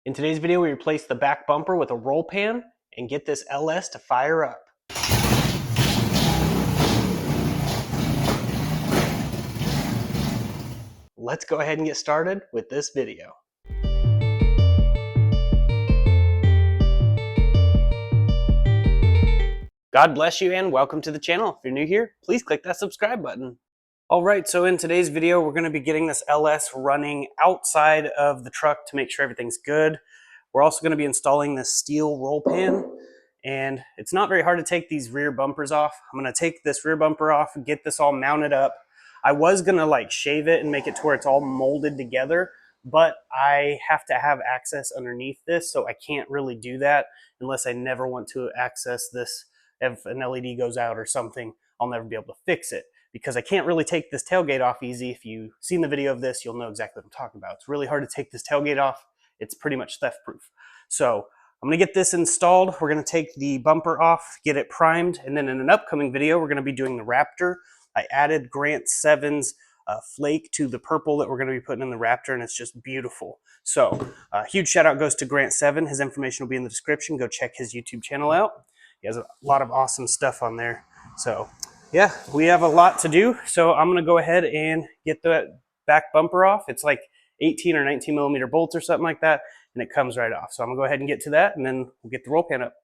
In today's video, we replace the back bumper with a roll pan and get this LS to fire up. Let's go ahead and get started with this video. God bless you and welcome to the channel. If you're new here, please click that subscribe button. Alright, so in today's video, we're going to be getting this LS running outside of the truck to make sure everything's good. We're also going to be installing this steel roll pan, and it's not very hard to take these rear bumpers off. I'm going to take this rear bumper off and get this all mounted up. I was going to shave it and make it to where it's all molded together, but I have to have access underneath this, so I can't really do that unless I never want to access this. If an LED goes out or something, I'll never be able to fix it, because I can't really take this tailgate off easy. If you've seen the video of this, you'll know exactly what I'm talking about. It's really hard to take this tailgate off. It's pretty much theft proof. So I'm gonna get this installed. We're gonna take the bumper off, get it primed, and then in an upcoming video, we're gonna be doing the Raptor. I added Grant 7's flake to the purple that we're gonna be putting in the Raptor, and it's just beautiful. So a huge shout out goes to Grant 7. His information will be in the description. Go check his YouTube channel out. He has a lot of awesome stuff on there. So yeah, we have a lot to do. So I'm gonna go ahead and get the back bumper off. It's like 18 or 19 millimeter bolts or something like that, and it comes right off. So I'm gonna go ahead and get to that, and then we'll get the roll pan up.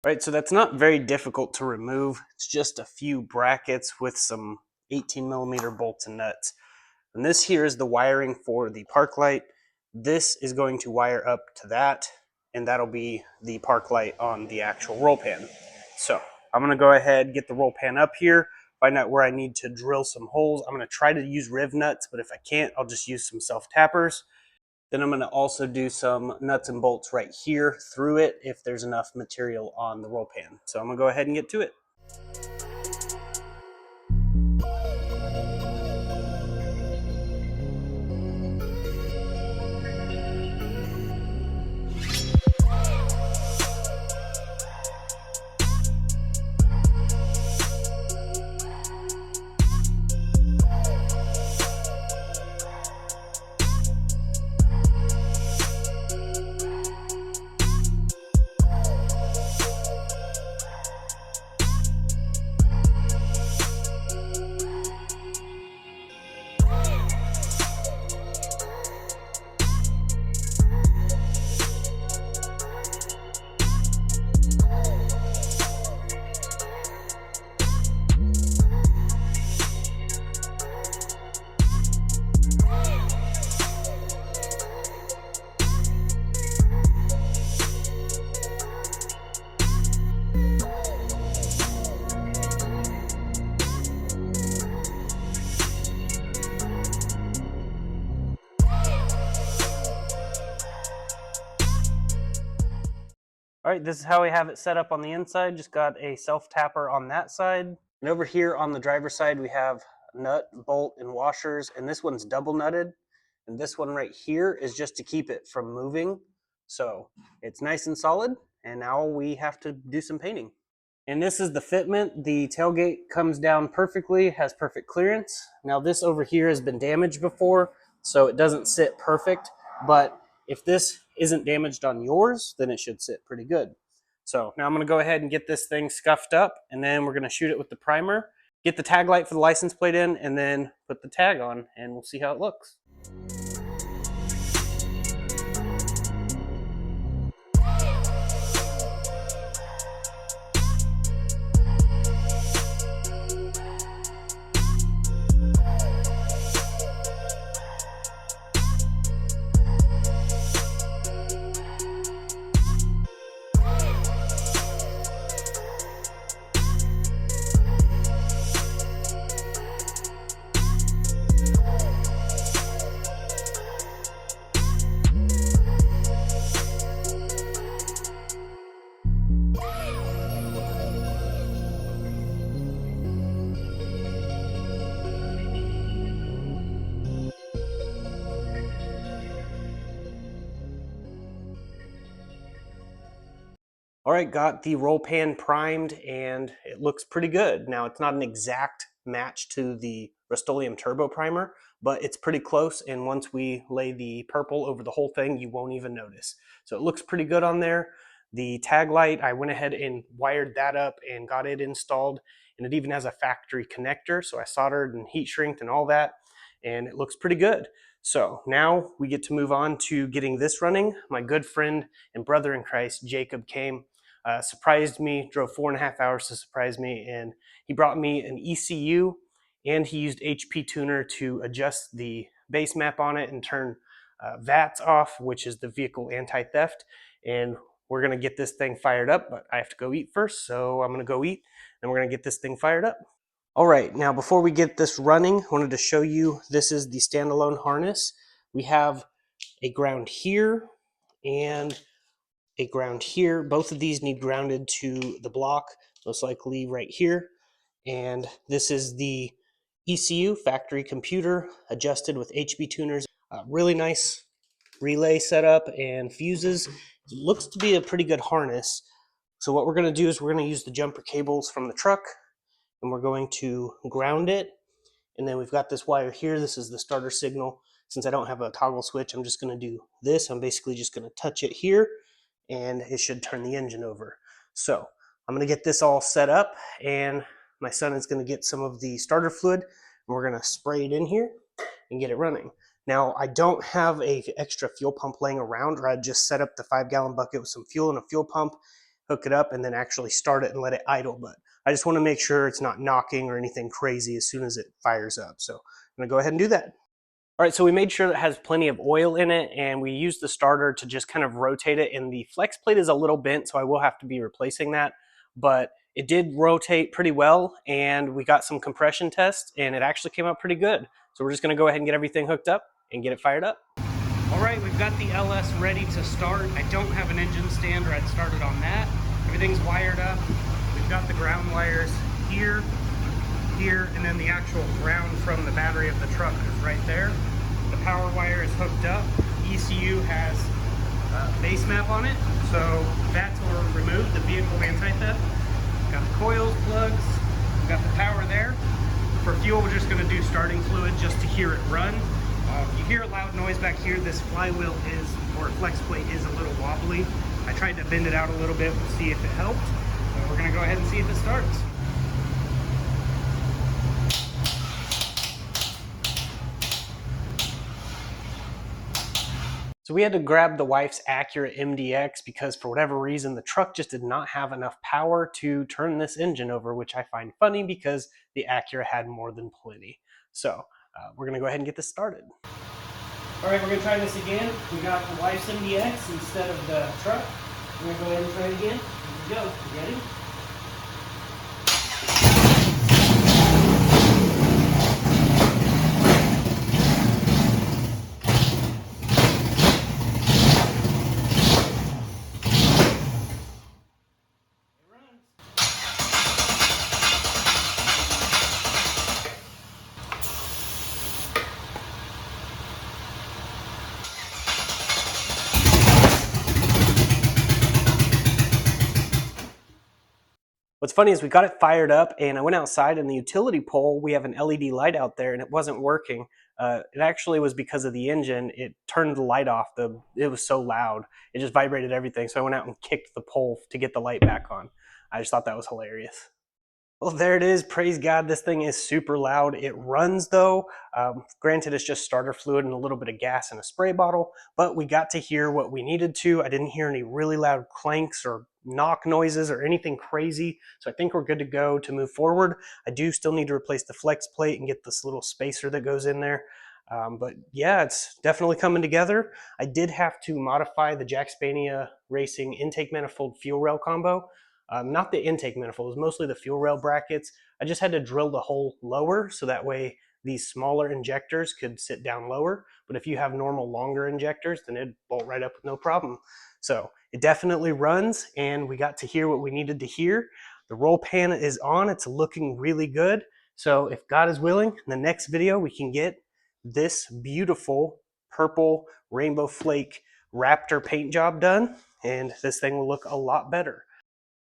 Right, so that's not very difficult to remove. It's just a few brackets with some 18 millimeter bolts and nuts. And this here is the wiring for the park light. This is going to wire up to that, and that'll be the park light on the actual roll pan. So I'm gonna go ahead, get the roll pan up here, find out where I need to drill some holes. I'm gonna try to use riv nuts, but if I can't, I'll just use some self-tappers. Then I'm going to also do some nuts and bolts right here through it if there's enough material on the roll pan. So I'm going to go ahead and get to it. All right, this is how we have it set up on the inside. Just got a self-tapper on that side. And over here on the driver's side, we have nut, bolt, and washers. And this one's double nutted. And this one right here is just to keep it from moving. So it's nice and solid. And now we have to do some painting. And this is the fitment. The tailgate comes down perfectly, has perfect clearance. Now this over here has been damaged before, so it doesn't sit perfect. But if this isn't damaged on yours, then it should sit pretty good. So now I'm gonna go ahead and get this thing scuffed up, and then we're gonna shoot it with the primer, get the tag light for the license plate in, and then put the tag on, and we'll see how it looks. All right, got the roll pan primed and it looks pretty good. Now it's not an exact match to the Rust-Oleum Turbo Primer, but it's pretty close, and once we lay the purple over the whole thing, you won't even notice. So it looks pretty good on there. The tag light, I went ahead and wired that up and got it installed, and it even has a factory connector, so I soldered and heat shrinked and all that, and it looks pretty good. So now we get to move on to getting this running. My good friend and brother in Christ, Jacob, came, surprised me, drove 4.5 hours to surprise me, and he brought me an ECU, and he used HP Tuner to adjust the base map on it and turn VATs off, which is the vehicle anti-theft. And we're gonna get this thing fired up, but I have to go eat first, so I'm gonna go eat, and we're gonna get this thing fired up. All right, now before we get this running, I wanted to show you, this is the standalone harness. We have a ground here and a ground here. Both of these need grounded to the block, most likely right here. And this is the ECU, factory computer, adjusted with HB tuners. Really nice relay setup and fuses. It looks to be a pretty good harness. So what we're gonna do is we're gonna use the jumper cables from the truck, and we're going to ground it. And then we've got this wire here. This is the starter signal. Since I don't have a toggle switch, I'm just gonna do this. I'm basically just gonna touch it here, and it should turn the engine over. So I'm gonna get this all set up, and my son is gonna get some of the starter fluid, and we're gonna spray it in here and get it running. Now, I don't have a extra fuel pump laying around, or I'd just set up the 5-gallon bucket with some fuel and a fuel pump, hook it up, and then actually start it and let it idle. But I just wanna make sure it's not knocking or anything crazy as soon as it fires up. So I'm gonna go ahead and do that. All right, so we made sure it has plenty of oil in it, and we used the starter to just kind of rotate it, and the flex plate is a little bent, so I will have to be replacing that, but it did rotate pretty well, and we got some compression tests, and it actually came out pretty good. So we're just gonna go ahead and get everything hooked up and get it fired up. All right, we've got the LS ready to start. I don't have an engine stand, or I'd started on that. Everything's wired up. We've got the ground wires here, and then the actual ground from the battery of the truck is right there. The power wire is hooked up. ECU has a base map on it, so that's were removed, the vehicle anti-theft. Got the coils, plugs, we've got the power there. For fuel, we're just gonna do starting fluid just to hear it run. If you hear a loud noise back here, this flywheel is, or flex plate is a little wobbly. I tried to bend it out a little bit to see if it helped. So we're gonna go ahead and see if it starts. So we had to grab the wife's Acura MDX because for whatever reason, the truck just did not have enough power to turn this engine over, which I find funny because the Acura had more than plenty. So we're gonna go ahead and get this started. All right, we're gonna try this again. We got the wife's MDX instead of the truck. We're gonna go ahead and try it again. Here we go, you ready? What's funny is we got it fired up, and I went outside, and the utility pole, we have an LED light out there, and it wasn't working. It actually was because of the engine. It turned the light off. It was so loud. It just vibrated everything. So I went out and kicked the pole to get the light back on. I just thought that was hilarious. Well, there it is. Praise God, this thing is super loud. It runs though. Granted, it's just starter fluid and a little bit of gas in a spray bottle, but we got to hear what we needed to. I didn't hear any really loud clanks or knock noises or anything crazy, so I think we're good to go to move forward. I do still need to replace the flex plate and get this little spacer that goes in there. But yeah, it's definitely coming together. I did have to modify the Jackspania Racing intake manifold fuel rail combo. Not the intake manifold, it was mostly the fuel rail brackets. I just had to drill the hole lower so that way these smaller injectors could sit down lower. But if you have normal longer injectors, then it'd bolt right up with no problem. So it definitely runs, and we got to hear what we needed to hear. The roll pan is on, it's looking really good. So if God is willing, in the next video we can get this beautiful purple rainbow flake Raptor paint job done, and this thing will look a lot better.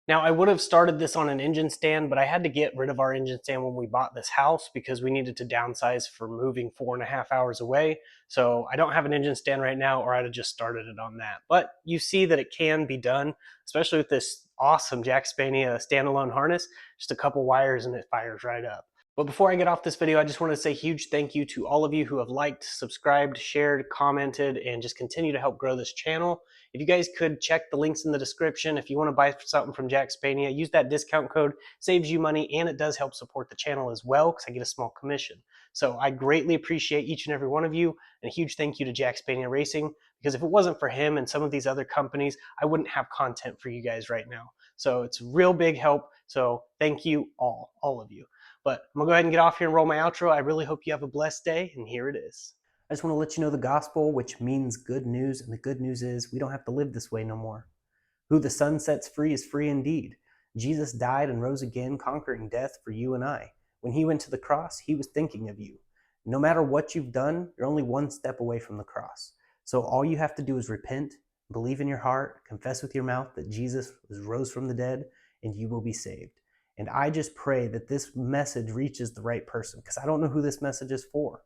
Now, I would have started this on an engine stand, but I had to get rid of our engine stand when we bought this house because we needed to downsize for moving 4.5 hours away. So I don't have an engine stand right now, or I'd have just started it on that. But you see that it can be done, especially with this awesome Jackspania standalone harness. Just a couple wires and it fires right up. But before I get off this video, I just want to say a huge thank you to all of you who have liked, subscribed, shared, commented, and just continue to help grow this channel. If you guys could check the links in the description, if you want to buy something from Jackspania, use that discount code. Saves you money, and it does help support the channel as well because I get a small commission. So I greatly appreciate each and every one of you, and a huge thank you to Jackspania Racing, because if it wasn't for him and some of these other companies, I wouldn't have content for you guys right now. So it's real big help. So thank you all of you. But I'm gonna go ahead and get off here and roll my outro. I really hope you have a blessed day, and here it is. I just want to let you know the gospel, which means good news, and the good news is we don't have to live this way no more. Who the Son sets free is free indeed. Jesus died and rose again, conquering death for you and I. When he went to the cross, he was thinking of you. No matter what you've done, you're only one step away from the cross. So all you have to do is repent, believe in your heart, confess with your mouth that Jesus rose from the dead, and you will be saved. And I just pray that this message reaches the right person, because I don't know who this message is for.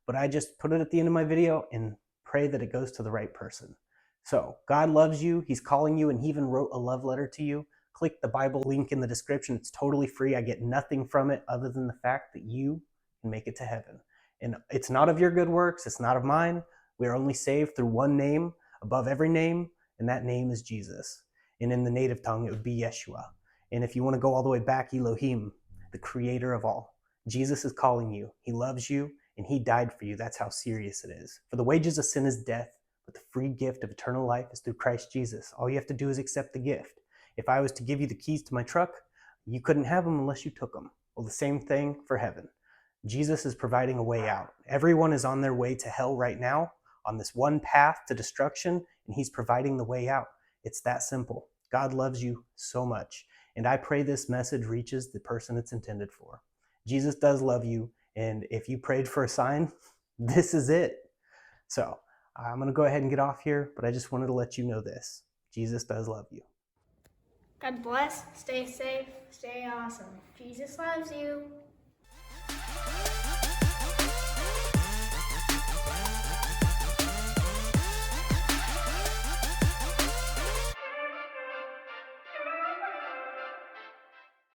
But I just put it at the end of my video and pray that it goes to the right person. So God loves you. He's calling you, and he even wrote a love letter to you. Click the Bible link in the description. It's totally free. I get nothing from it other than the fact that you can make it to heaven. And it's not of your good works. It's not of mine. We are only saved through one name above every name, and that name is Jesus. And in the native tongue, it would be Yeshua. And if you want to go all the way back, Elohim, the creator of all. Jesus is calling you. He loves you, and he died for you. That's how serious it is. For the wages of sin is death, but the free gift of eternal life is through Christ Jesus. All you have to do is accept the gift. If I was to give you the keys to my truck, you couldn't have them unless you took them. Well, the same thing for heaven. Jesus is providing a way out. Everyone is on their way to hell right now, on this one path to destruction, and he's providing the way out. It's that simple. God loves you so much. And I pray this message reaches the person it's intended for. Jesus does love you. And if you prayed for a sign, this is it. So I'm going to go ahead and get off here, but I just wanted to let you know this. Jesus does love you. God bless. Stay safe. Stay awesome. Jesus loves you.